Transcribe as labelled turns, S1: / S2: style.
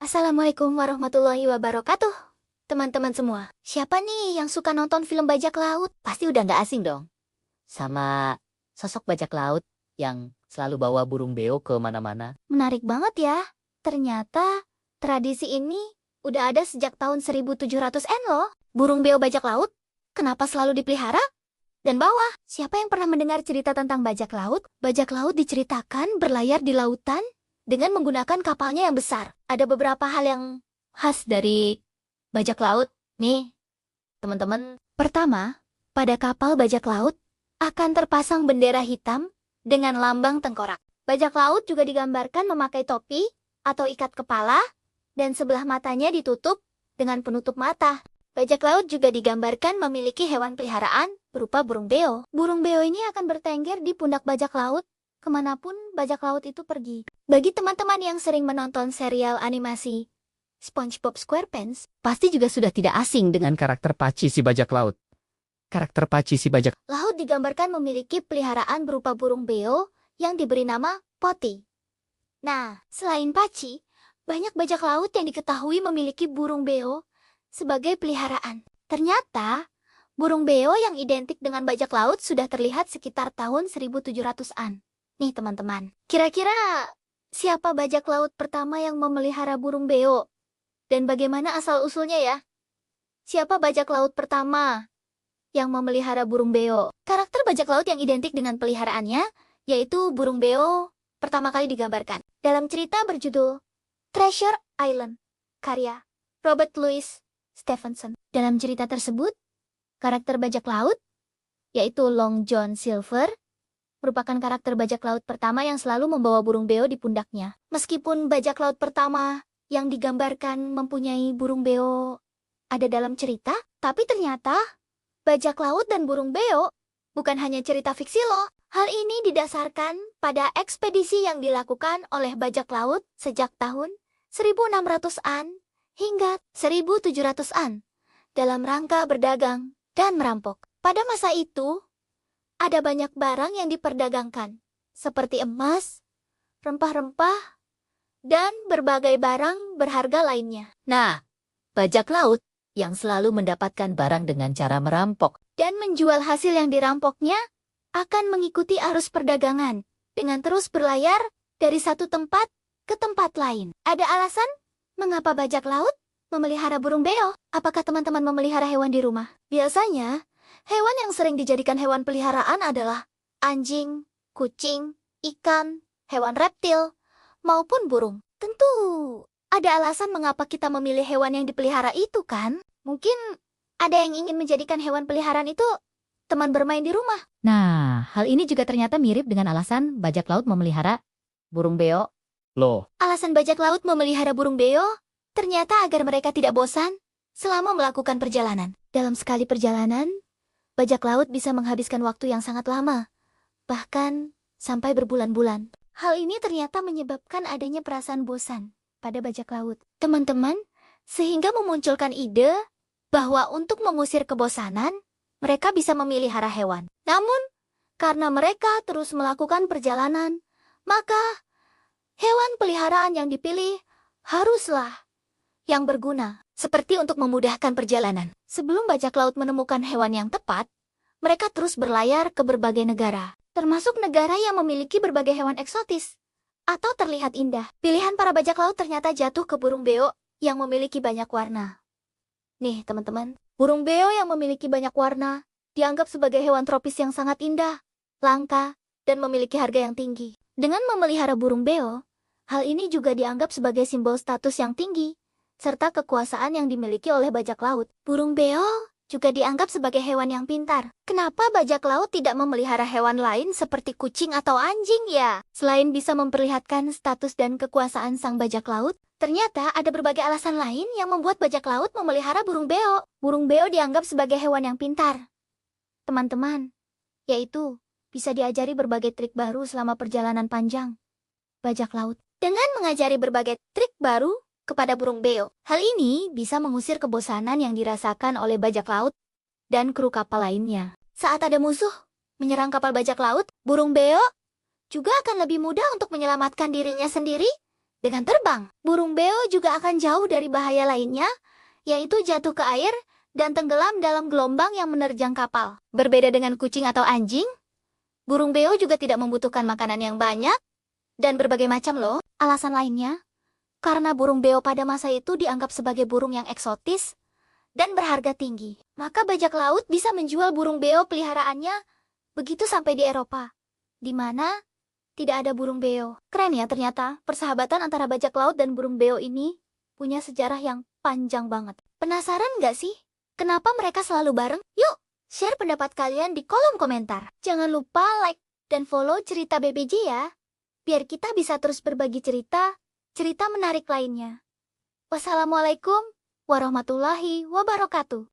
S1: Assalamualaikum warahmatullahi wabarakatuh. Teman-teman semua, siapa nih yang suka nonton film bajak laut? Pasti udah nggak asing dong sama sosok bajak laut yang selalu bawa burung beo ke mana-mana. Menarik banget ya. Ternyata tradisi ini udah ada sejak tahun 1700-an loh. Burung beo bajak laut, kenapa selalu dipelihara? Dan bawah, siapa yang pernah mendengar cerita tentang bajak laut? Bajak laut diceritakan berlayar di lautan dengan menggunakan kapalnya yang besar. Ada beberapa hal yang khas dari bajak laut. Nih, teman-teman. Pertama, pada kapal bajak laut akan terpasang bendera hitam dengan lambang tengkorak. Bajak laut juga digambarkan memakai topi atau ikat kepala dan sebelah matanya ditutup dengan penutup mata. Bajak laut juga digambarkan memiliki hewan peliharaan berupa burung beo. Burung beo ini akan bertengger di pundak bajak laut kemanapun bajak laut itu pergi. Bagi teman-teman yang sering menonton serial animasi SpongeBob SquarePants, pasti juga sudah tidak asing dengan
S2: karakter Paci si bajak laut. Karakter Paci si bajak
S1: laut digambarkan memiliki peliharaan berupa burung beo yang diberi nama Poti. Nah, selain Paci, banyak bajak laut yang diketahui memiliki burung beo sebagai peliharaan. Ternyata, burung beo yang identik dengan bajak laut sudah terlihat sekitar tahun 1700-an. Nih teman-teman, kira-kira siapa bajak laut pertama yang memelihara burung beo? Dan bagaimana asal-usulnya ya? Siapa bajak laut pertama yang memelihara burung beo? Karakter bajak laut yang identik dengan peliharaannya, yaitu burung beo pertama kali digambarkan dalam cerita berjudul Treasure Island, karya Robert Louis Stevenson. Dalam cerita tersebut, karakter bajak laut, yaitu Long John Silver, merupakan karakter bajak laut pertama yang selalu membawa burung beo di pundaknya. Meskipun bajak laut pertama yang digambarkan mempunyai burung beo ada dalam cerita, tapi ternyata bajak laut dan burung beo bukan hanya cerita fiksi loh. Hal ini didasarkan pada ekspedisi yang dilakukan oleh bajak laut sejak tahun 1600-an hingga 1700-an dalam rangka berdagang dan merampok. Pada masa itu, ada banyak barang yang diperdagangkan, seperti emas, rempah-rempah, dan berbagai barang berharga lainnya. Nah, bajak laut yang selalu mendapatkan barang dengan cara merampok dan menjual hasil yang dirampoknya akan mengikuti arus perdagangan dengan terus berlayar dari satu tempat ke tempat lain. Ada alasan mengapa bajak laut memelihara burung beo? Apakah teman-teman memelihara hewan di rumah? Biasanya, hewan yang sering dijadikan hewan peliharaan adalah anjing, kucing, ikan, hewan reptil, maupun burung. Tentu ada alasan mengapa kita memilih hewan yang dipelihara itu kan? Mungkin ada yang ingin menjadikan hewan peliharaan itu teman bermain di rumah. Nah, hal ini juga ternyata mirip dengan alasan bajak laut memelihara burung beo.
S2: loh.
S1: Alasan bajak laut memelihara burung beo ternyata agar mereka tidak bosan selama melakukan perjalanan. Dalam sekali perjalanan, bajak laut bisa menghabiskan waktu yang sangat lama, bahkan sampai berbulan-bulan. Hal ini ternyata menyebabkan adanya perasaan bosan pada bajak laut. Teman-teman, sehingga memunculkan ide bahwa untuk mengusir kebosanan, mereka bisa memelihara hewan. Namun, karena mereka terus melakukan perjalanan, maka hewan peliharaan yang dipilih haruslah yang berguna, seperti untuk memudahkan perjalanan. Sebelum bajak laut menemukan hewan yang tepat, mereka terus berlayar ke berbagai negara, termasuk negara yang memiliki berbagai hewan eksotis atau terlihat indah. Pilihan para bajak laut ternyata jatuh ke burung beo yang memiliki banyak warna. Nih teman-teman, burung beo yang memiliki banyak warna dianggap sebagai hewan tropis yang sangat indah, langka, dan memiliki harga yang tinggi. Dengan memelihara burung beo, hal ini juga dianggap sebagai simbol status yang tinggi, serta kekuasaan yang dimiliki oleh bajak laut. Burung beo juga dianggap sebagai hewan yang pintar. Kenapa bajak laut tidak memelihara hewan lain seperti kucing atau anjing ya? Selain bisa memperlihatkan status dan kekuasaan sang bajak laut, ternyata ada berbagai alasan lain yang membuat bajak laut memelihara burung beo. Burung beo dianggap sebagai hewan yang pintar, teman-teman, yaitu bisa diajari berbagai trik baru selama perjalanan panjang. Bajak laut dengan mengajari berbagai trik baru kepada burung beo, hal ini bisa mengusir kebosanan yang dirasakan oleh bajak laut dan kru kapal lainnya. Saat ada musuh menyerang kapal bajak laut, burung beo juga akan lebih mudah untuk menyelamatkan dirinya sendiri dengan terbang. Burung beo juga akan jauh dari bahaya lainnya, yaitu jatuh ke air dan tenggelam dalam gelombang yang menerjang kapal. Berbeda dengan kucing atau anjing, burung beo juga tidak membutuhkan makanan yang banyak dan berbagai macam loh. Alasan lainnya, karena burung beo pada masa itu dianggap sebagai burung yang eksotis dan berharga tinggi. Maka bajak laut bisa menjual burung beo peliharaannya begitu sampai di Eropa, di mana tidak ada burung beo. Keren ya ternyata, persahabatan antara bajak laut dan burung beo ini punya sejarah yang panjang banget. Penasaran nggak sih? Kenapa mereka selalu bareng? Yuk, share pendapat kalian di kolom komentar. Jangan lupa like dan follow cerita BBJ ya, biar kita bisa terus berbagi cerita menarik lainnya. Wassalamualaikum warahmatullahi wabarakatuh.